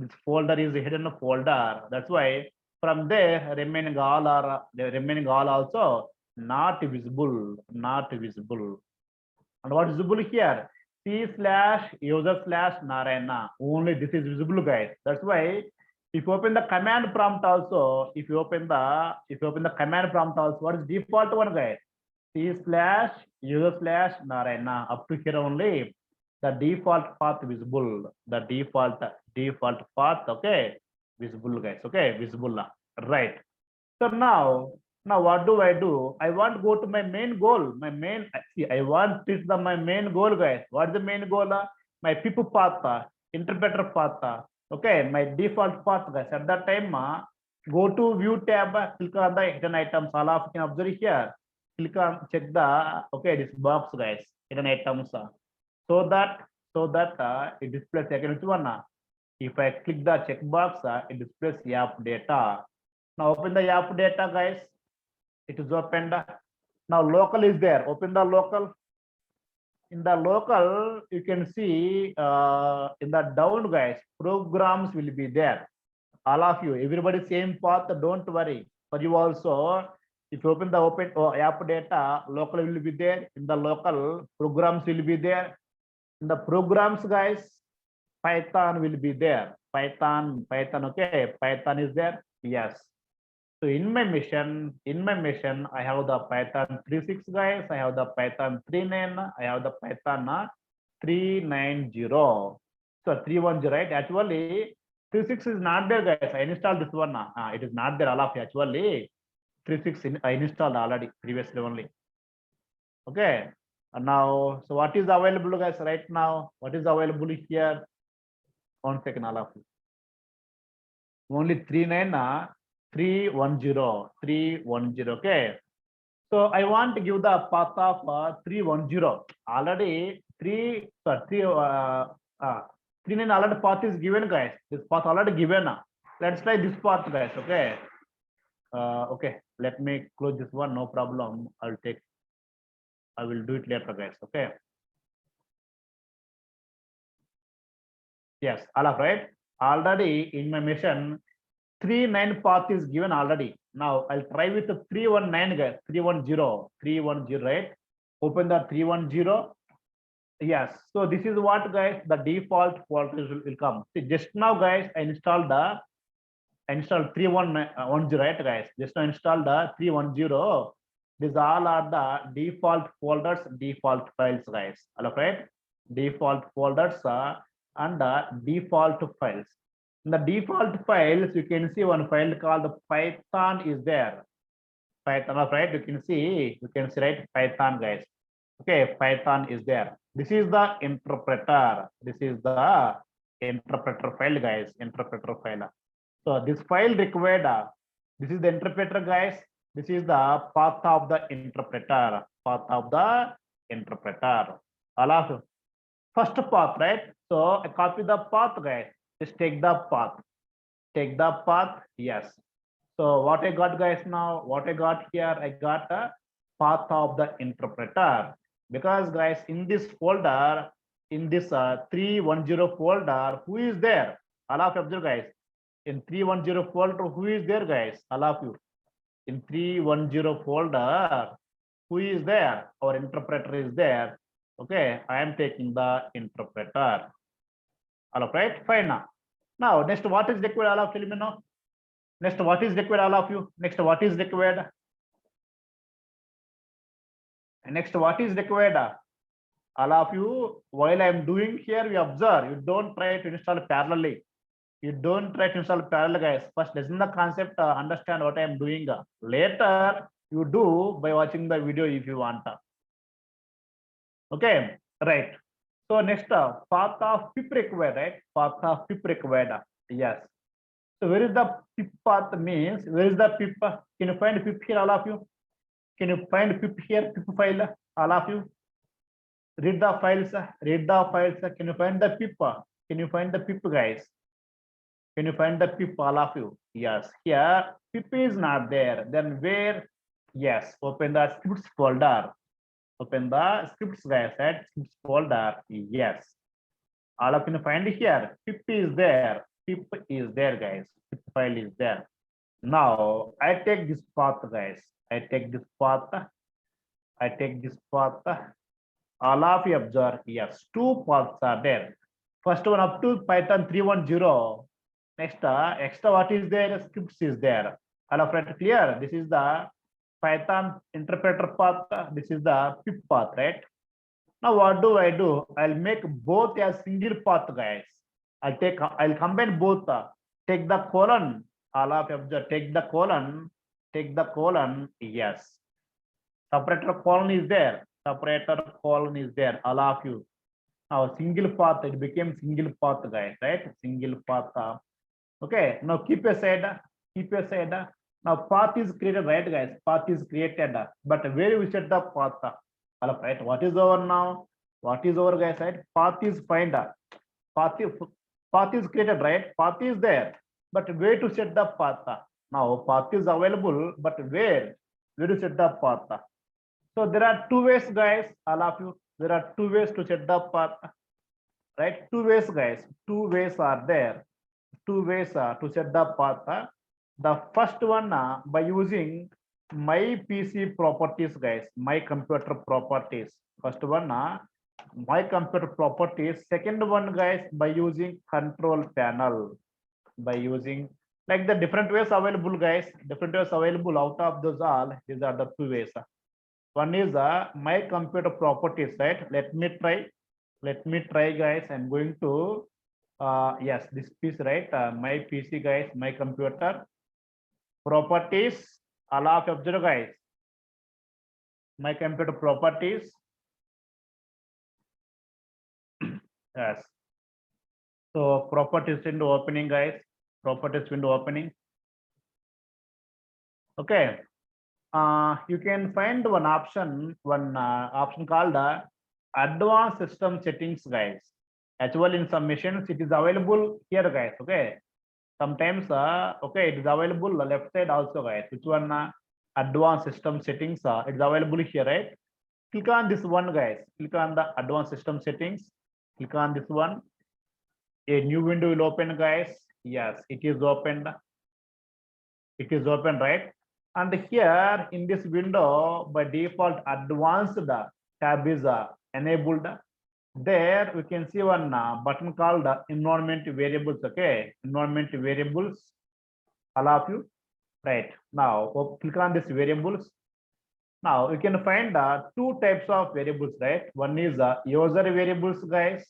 Speaker 1: This folder is a hidden folder. That's why from there remaining all also not visible. And what is visible here? C/user/Narayana. Only this is visible, guys. That's why if you open the command prompt also, what is default one, guys? C/user/Narayana. Up to here only. The default path visible, the default path, okay, visible, guys, okay, visible, right? So now what do? I want to go to my main goal. I want this my main goal, guys. What is the main goal? My pip path, interpreter path. Okay, my default path, guys. At that time, go to view tab, click on the hidden items. All of you can observe here. Click on check the this box, guys. Hidden items. So that it displays again which one. If I click the checkbox, it displays app data. Now open the app data, guys. It is opened. Now local is there. Open the local. In the local, you can see in the down, guys, programs will be there. All of you, everybody same path. Don't worry. For you also, if you open the app data, local will be there. In the local, programs will be there. In the programs, guys, Python will be there. Python, okay. Python is there. Yes. So in my mission, I have the Python 3.6, guys. I have the Python 3.9. I have the Python 3.90. So 3.10, right? Actually, 3.6 is not there, guys. I installed this one. It is not there. All of you actually 3.6 I installed already previously only. Okay. And now, so what is available, guys? Right now, what is available here? 1 second, all of you. Only 3.9. 3.10. Okay. So I want to give the path of 3.10. Already 3.9 already path is given, guys. This path already given. Let's try this path, guys. Okay. Okay. Let me close this one. No problem. I will do it later, guys. Okay. Yes. All right. Already in my mission, 3.9 path is given already. Now I'll try with the 3.19, guys. 3.10, right? Open the 3.10. Yes. So this is what, guys, the default folders will come. See, just now, guys, I installed 3.10, right, guys? Just now installed the 3.10. These all are the default folders, default files, guys. All right? Default folders and default files. In the default files, you can see one file called Python is there. Python, right? You can see, right? Python, guys. Okay, Python is there. This is the interpreter. This is the interpreter file, guys. Interpreter file. So this file required. This is the interpreter, guys. This is the path of the interpreter. Path of the interpreter. All of you. First path, right? So I copy the path, guys. Just take the path. Take the path. Yes. So what I got, guys, now? What I got here? I got a path of the interpreter. Because, guys, in this folder, in this 3.10 folder, who is there? All of you observe, guys. In 3.10 folder, who is there, guys? All of you. In 3.10 folder, who is there? Our interpreter is there. Okay, I am taking the interpreter. All right, fine. Now, next, what is required? All of you, let me know. Next, what is required? All of you. Next, what is required? Next, what is required? All of you, while I am doing here, you observe. You don't try to install parallelly. You don't try to install parallel, guys. First, listen the concept, understand what I am doing. Later, you do by watching the video if you want. Okay, right. So next, path of pip required, right? Path of pip required. Yes. So where is the pip path means? Where is the pip? Can you find pip here, all of you? Can you find pip here, pip file, all of you? Read the files. Read the files. Can you find the pip? Can you find the pip, guys? Can you find the pip, all of you? Yes. Here, pip is not there. Then where? Yes. Open the scripts folder. Open the scripts, guys. At scripts folder. Yes. All of you find here. Pip is there. Pip is there, guys. Pip file is there. Now I take this path, guys. I take this path. I take this path. All of you observe. Yes, two paths are there. First one up to Python 3.10. Next, extra what is there? Scripts is there. All of it clear. This is the Python interpreter path. This is the pip path, right? Now what do? I'll make both a single path, guys. I'll combine both. Take the colon. All of you observe. Take the colon. Take the colon. Yes. Separator colon is there. Separator colon is there. All of you. Now single path, it became single path, guys, right? Single path. Okay, now keep aside, keep aside. Now path is created, right, guys? Path is created, but where we set the path? All right, what is over now? What is over, guys? Right? Path is find. Path is, path is created, right? Path is there, but where to set the path? Now path is available, but where to set the path? So there are two ways, guys. All of you, there are two ways to set the path, right? Two ways, guys. Two ways are there. Two ways to set the path. The first one by using my PC properties, guys. My computer properties. First one, my computer properties. Second one, guys, by using control panel. By using like the different ways available, guys. Different ways available. Out of those all, these are the two ways. One is my computer properties, right? Let me try, guys. I'm going to yes, this piece, right? My PC, guys, my computer properties. Allow of observe, guys. My computer properties. Yes. So properties window opening, guys. Properties window opening. Okay. You can find one option called advanced system settings, guys. Actually, in some machines, it is available here, guys. Okay. Sometimes, okay, it is available left side also, guys. Which one? Advanced system settings. It is available here, right? Click on this one, guys. Click on the advanced system settings. Click on this one. A new window will open, guys. Yes, it is opened. It is open, right? And here in this window, by default, advanced tab is enabled. There we can see one button called environment variables. Okay, environment variables. All of you, right? Now click on this variables. Now you can find two types of variables, right? One is user variables, guys.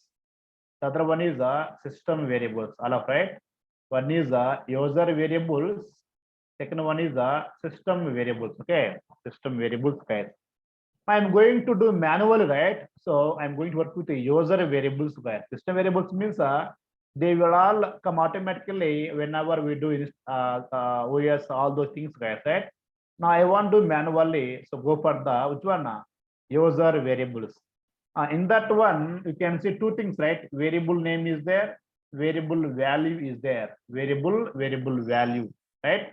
Speaker 1: The other one is system variables. All of right. One is user variables. Second one is system variables. Okay, system variables, guys. I'm going to do manual, right? So I'm going to work with the user variables, guys. System variables means they will all come automatically whenever we do OS, all those things, guys, right? Now I want to do manually, so go for the which one? User variables. In that one, you can see two things, right? Variable name is there, variable value is there, variable value, right?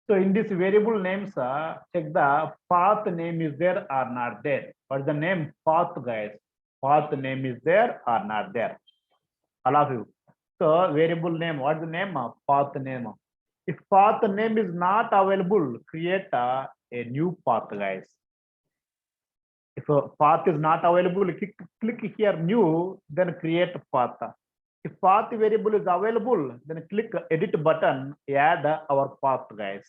Speaker 1: So in this variable names, check the path name is there or not there. What is the name? Path, guys. Path name is there or not there. All of you. So variable name, what is the name? Path name. If path name is not available, create a new path, guys. If a path is not available, click here new, then create path. If path variable is available, then click edit button, add our path, guys.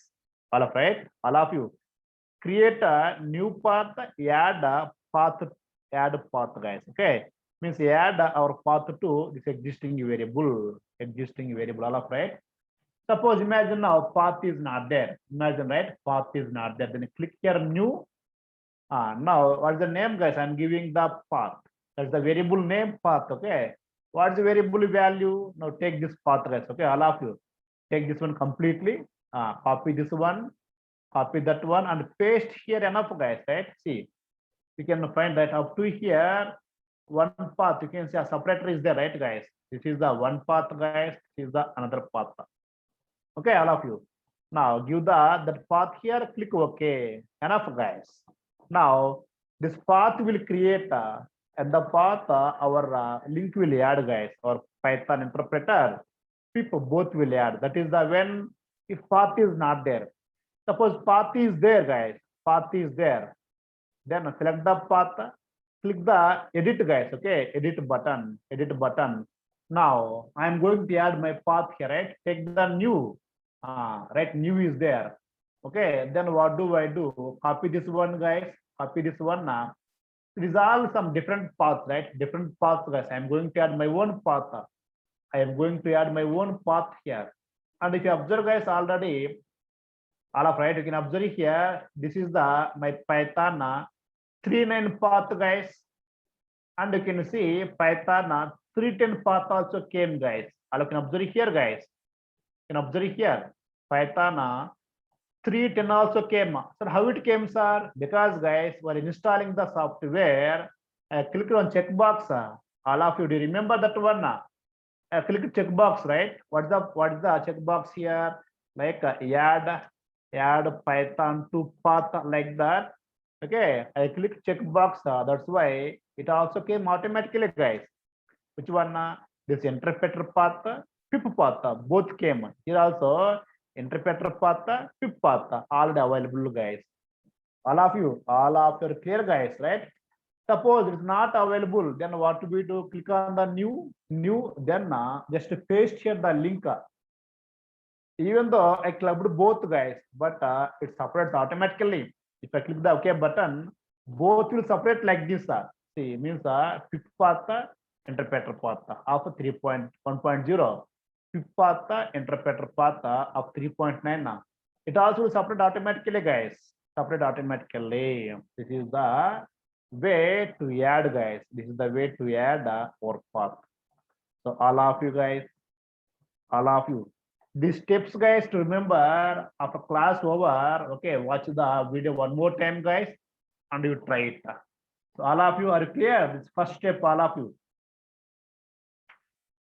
Speaker 1: All of right, all of you. Create a new path, add a path, guys. Okay, means add our path to this existing variable, all of right. Suppose imagine now path is not there. Imagine, right? Path is not there. Then click here new. Now what's the name, guys? I'm giving the path. That's the variable name path. Okay. What's the variable value? Now take this path, guys. Okay, all of you. Take this one completely. Copy this one, copy that one, and paste here enough, guys. Right? See, you can find that up to here one path. You can see a separator is there, right, guys? This is the one path, guys. This is the another path. Okay, all of you. Now give that path here. Click OK. Enough, guys. Now this path will create and the path our link will add, guys, or Python interpreter people both will add. That is the when if path is not there. Suppose path is there, guys. Path is there. Then select the path. Click the edit, guys. Okay, edit button. Edit button. Now I'm going to add my path here. Right. Take the new. Right. New is there. Okay. Then what do I do? Copy this one, guys. Copy this one now. These are some different paths, right? Different paths, guys. I'm going to add my own path. I am going to add my own path here. And if you observe, guys, already, all of right, you can observe here. This is the my Python 3.9 path, guys. and you can see Python 310 path also came, guys. You can observe here, guys. You can observe here Python 310 also came. So how it came, sir? Because guys, while installing the software, I clicked on checkbox. All of you, do you remember that one? I click checkbox, right? What is the checkbox here? Like add Python to path like that. Okay, I click checkbox. That's why it also came automatically, guys. Which one? This interpreter path, pip path, both came. Here also interpreter path, pip path, already available, guys. All of you are clear, guys, right? Suppose it's not available, then what do we do? Click on the new, then just paste here the link. Even though I clubbed both, guys, but it separates automatically. If I click the OK button, both will separate like this. See, means pip path, interpreter path of 3.1.0, pip path, interpreter path of 3.9. It also will separate automatically, guys. Separate automatically. This is the way to add, guys. This is the way to add our path. So all of you guys, all of you, these steps, guys, to remember after class over. Okay, watch the video one more time, guys, and you try it. So all of you are clear. This first step, all of you.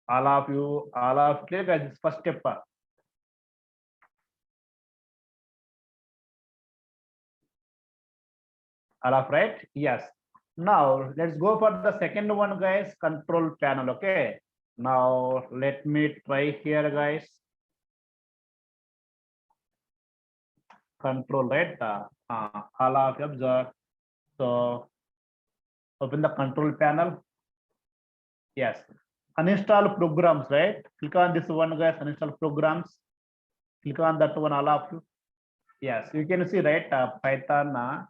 Speaker 1: All of you clear, guys. This first step. All of right? Yes. Now let's go for the second one, guys. Control panel. Okay. Now let me try here, guys. Control, right? All of you observe. So open the control panel. Yes. Uninstall programs, right? Click on this one, guys. Uninstall programs. Click on that one, all of you. Yes, you can see, right? Python.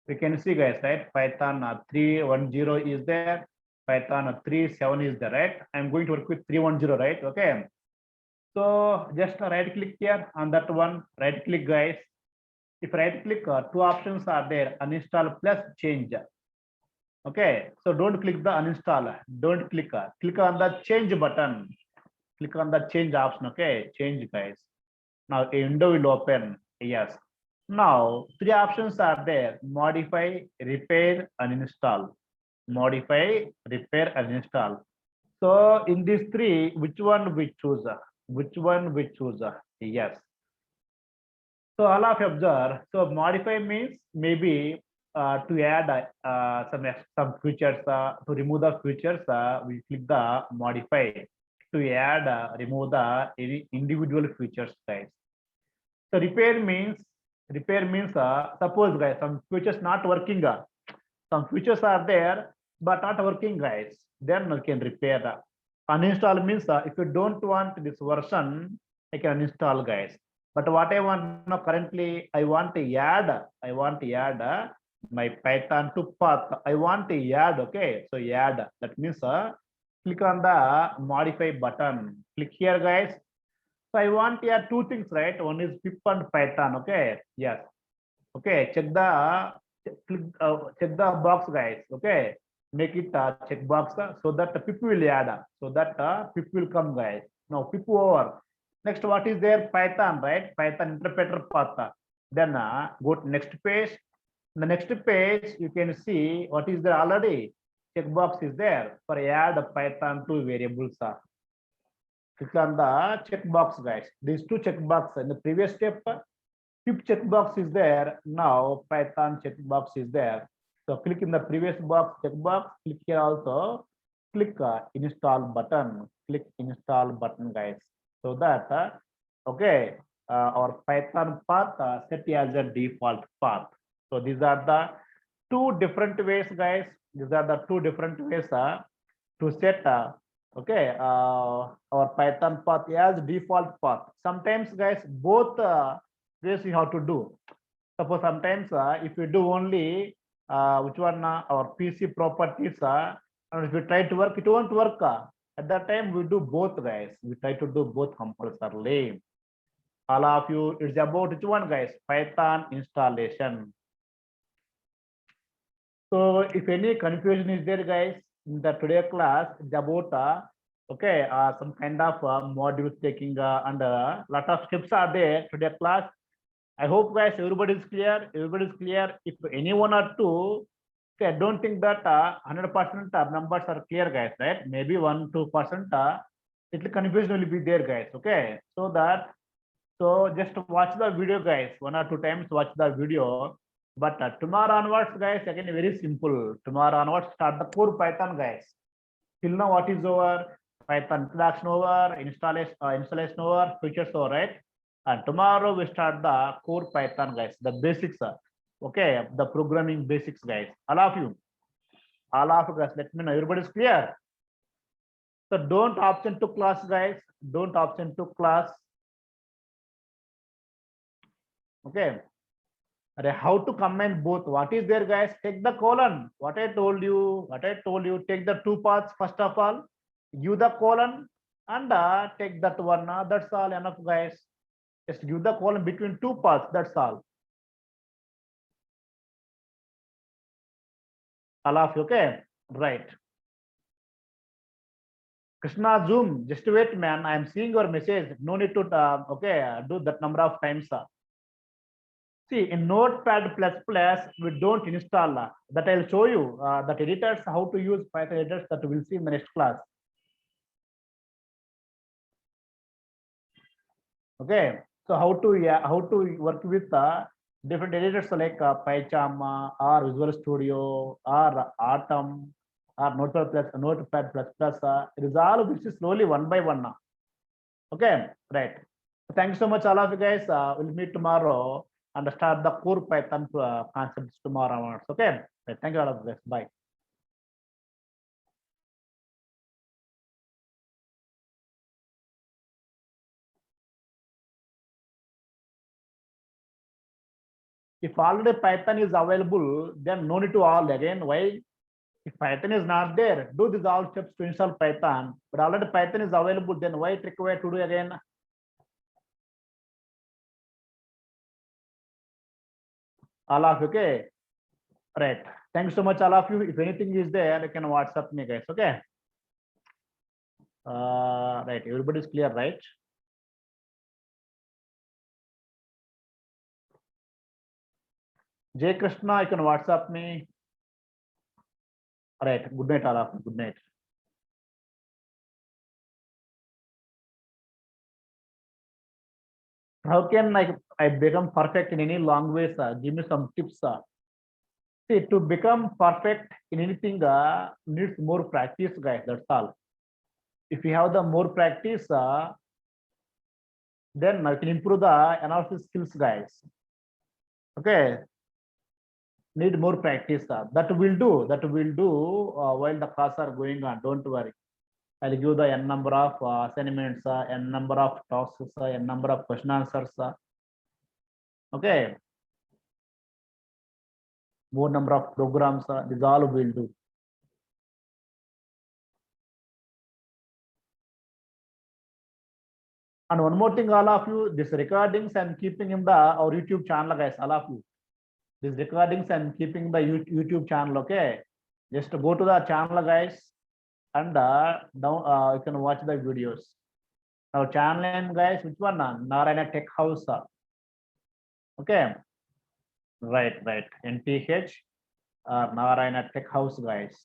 Speaker 1: You can see, guys, right? Python 3.10 is there. Python 3.7 is there, right? I'm going to work with 3.10, right? Okay. So just right click here on that one. Right click, guys. If right click, two options are there: uninstall plus change. Okay, so don't click the uninstall. Don't click. Click on the change button. Click on the change option. Okay, change, guys. Now a window will open. Yes. Now three options are there: modify, repair, uninstall. Modify, repair, uninstall. So in these three, which one we choose? Which one we choose? Yes. So all of you observe. So modify means maybe to add some features, to remove the features, we click the modify. To add, remove the individual features, guys. So repair means suppose, guys, some features not working. Some features are there but not working, guys. Then you can repair. Uninstall means if you don't want this version, I can uninstall, guys. But what I want now currently, I want to add my Python to path. I want to add. Okay, so add. That means click on the modify button. Click here, guys. So I want to add two things, right? One is pip and Python. Okay, yes. Okay, check the box, guys. Okay, make it check box so that the pip will add. So that pip will come, guys. Now pip over. Next, what is there? Python, right? Python interpreter path. Then go to next page. The next page, you can see what is there already. Checkbox is there for add Python to variables. Click on the checkbox, guys. These two checkbox in the previous step, pip checkbox is there. Now Python checkbox is there. So click in the previous box checkbox. Click here also. Click install button. Click install button, guys. So that okay, our Python path set as a default path. So these are the two different ways, guys. These are the two different ways to set okay, our Python path as default path. Sometimes, guys, both ways you have to do. Suppose sometimes if you do only which one our PC properties, and if you try to work, it won't work. At that time, we do both, guys. We try to do both compulsorily. All of you, it's about which one, guys? Python installation. So if any confusion is there, guys, in the today class it's about okay, some kind of modules taking and lot of steps are there today class. I hope guys everybody is clear. Everybody is clear. If any one or two, okay, I don't think that 100% numbers are clear, guys. Right? Maybe 1-2%. Little confusion will be there, guys. Okay, so that so just watch the video, guys. 1 or 2 times watch the video. But tomorrow onwards, guys, again very simple. Tomorrow onwards, start the core Python, guys. Till now, what is over? Python introduction over, installation over, features over, right? And tomorrow we start the core Python, guys. The basics, okay, the programming basics, guys. All of you guys. Let me know. Everybody's clear. So don't option to class, guys. Don't option to class. Okay. How to combine both? What is there, guys? Take the colon. What I told you. Take the two parts first of all. Give the colon and take that one. That's all enough, guys. Just give the colon between two parts. That's all. All of you, okay? Right. Krishna, Zoom. Just wait, man. I am seeing your message. No need to okay, do that number of times. See, in Notepad++, we don't install that. I'll show you that editors, how to use Python editors, that we'll see in the next class. Okay, so how to work with different editors like PyCharm or Visual Studio or Atom or Notepad++. It is all this is slowly one by one now. Okay, right. Thank you so much, all of you guys. We'll meet tomorrow and start the core Python concepts tomorrow onwards. Okay, right. Thank you all of you guys. Bye. If already Python is available, then no need to all again. Why? If Python is not there, do these all steps to install Python. But already Python is available, then why it required to do again? All of you, okay? Right. Thank you so much, all of you. If anything is there, you can WhatsApp me, guys. Okay. Right. Everybody is clear, right? Jay Krishna, you can WhatsApp me. Right. Good night, all of you. Good night. How can I become perfect in any language? Give me some tips. See, to become perfect in anything needs more practice, guys. That's all. If you have the more practice, then I can improve the analysis skills, guys. Okay, need more practice. That will do. That will do while the class are going on. Don't worry. I'll give the n number of assignments, n number of tasks, n number of question answers. Okay, more number of programs. This all will do. And one more thing, all of you, this recordings I'm keeping in the our YouTube channel, guys. All of you, these recordings I'm keeping the YouTube channel. Okay, just go to the channel, guys, and down you can watch the videos. Our channel name, guys, which one? Narayana Tech House. Okay, right. NTH Narayana Tech House, guys.